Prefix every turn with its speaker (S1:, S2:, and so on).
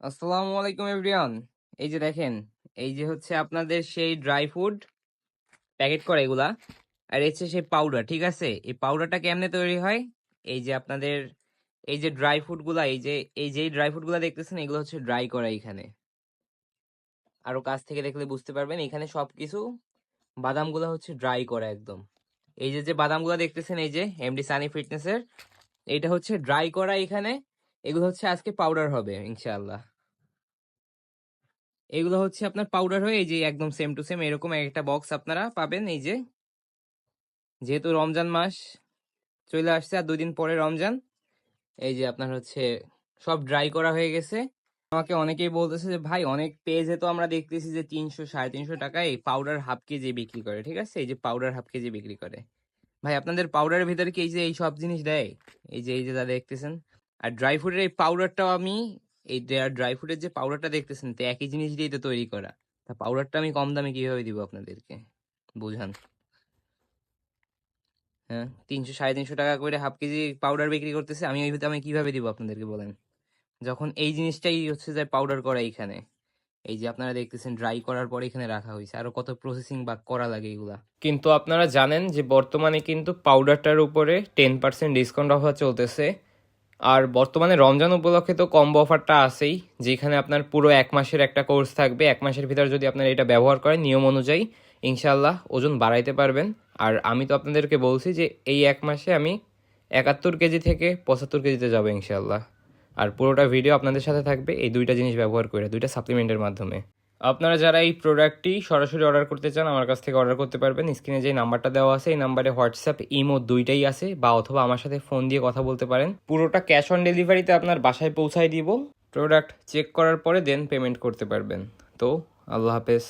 S1: আসসালামু আলাইকুম এভরিওয়ান। এই যে দেখেন, এই যে হচ্ছে আপনাদের সেই ড্রাই ফ্রুট প্যাকেট করে এগুলা, আর এই হচ্ছে সেই পাউডার। ঠিক আছে, এই পাউডারটা কেমনে তৈরি হয়? এই যে আপনাদের এই যে ড্রাই ফ্রুট গুলা, এই যে ড্রাই ফ্রুট গুলা দেখতেছেন, এগুলো হচ্ছে ড্রাই করা। এখানে আরো কাছ থেকে দেখলে বুঝতে পারবেন, এখানে সবকিছু বাদাম গুলা হচ্ছে ড্রাই করা একদম। এই যে যে বাদাম গুলা দেখতেছেন, এই যে এমডি সানি ফিটনেসের, এটা হচ্ছে ড্রাই করা এখানে। এগুলো হচ্ছে আজকে পাউডার হবে ইনশাআল্লাহ। এগুলো হচ্ছে আপনার পাউডার হয়ে এই যে একদম সেম টু সেম এরকম একটা বক্স আপনারা পাবেন। এই যে যেহেতু রমজান মাস চলে আসছে আর 2 দিন পরে রমজান, এই যে আপনার হচ্ছে সব ড্রাই করা হয়ে গেছে। আমাকে অনেকেই বলতেছে যে ভাই, অনেক পেজে তো আমরা দেখতেছি যে 300 সাড়ে 300 টাকায় পাউডার হাফ কেজি বিক্রি করে। ঠিক আছে, এই যে পাউডার হাফ কেজি বিক্রি করে। ভাই, আপনাদের পাউডারের ভিতরে কি এই যে এই সব জিনিস দেয়? এই যে যা দেখতেছেন, আর ড্রাই ফ্রুটের এই পাউডারটাও আমি, এই ড্রাই ফ্রুটের যে পাউডারটা দেখতেছেন, তো একই জিনিস দিয়েই তো তৈরি করা। তা পাউডারটা আমি কম দামে কিভাবে দিব আপনাদেরকে? বুঝান। হ্যাঁ, 300 সাড়ে 300 টাকা করে হাফ কেজি পাউডার বিক্রি করতেছে, আমি ওই দামে কিভাবে দিব আপনাদেরকে বলেন? যখন এই জিনিসটাই হচ্ছে যে পাউডার করা এইখানে, এই যে আপনারা দেখতেছেন ড্রাই করার পরে এখানে রাখা হয়েছে, আরো কত প্রসেসিং বা করা লাগে এগুলা। কিন্তু আপনারা জানেন যে বর্তমানে কিন্তু পাউডারটার উপরে 10% ডিসকাউন্ট অফার চলতেছে। আর বর্তমানে রমজান উপলক্ষে তো কম্বো অফারটা আছেই, যেখানে আপনার পুরো 1 মাসের একটা কোর্স থাকবে। 1 মাসের ভিতর যদি আপনারা এটা ব্যবহার করেন নিয়ম অনুযায়ী, ইনশাল্লাহ ওজন বাড়াইতে পারবেন। আর আমি তো আপনাদেরকে বলছি যে এই 1 মাসে আমি 71 কেজি থেকে 75 কেজিতে যাবো ইনশাল্লাহ। আর পুরোটা ভিডিও আপনাদের সাথে থাকবে এই দুইটা জিনিস ব্যবহার করে, দুইটা সাপ্লিমেন্টের মাধ্যমে। আপনারা যারা এই প্রোডাক্টটি সরাসরি অর্ডার করতে চান, আমার কাছ থেকে অর্ডার করতে পারবেন। স্ক্রিনে যে নাম্বারটা দেওয়া আছে, এই নাম্বারে হোয়াটসঅ্যাপ, ইমো দুইটাই আছে, বা অথবা আমার সাথে ফোন দিয়ে কথা বলতে পারেন। পুরোটা ক্যাশ অন ডেলিভারিতে আপনার বাসায় পৌঁছায় দিব। প্রোডাক্ট চেক করার পরে দেন পেমেন্ট করতে পারবেন। তো আল্লাহ হাফেজ।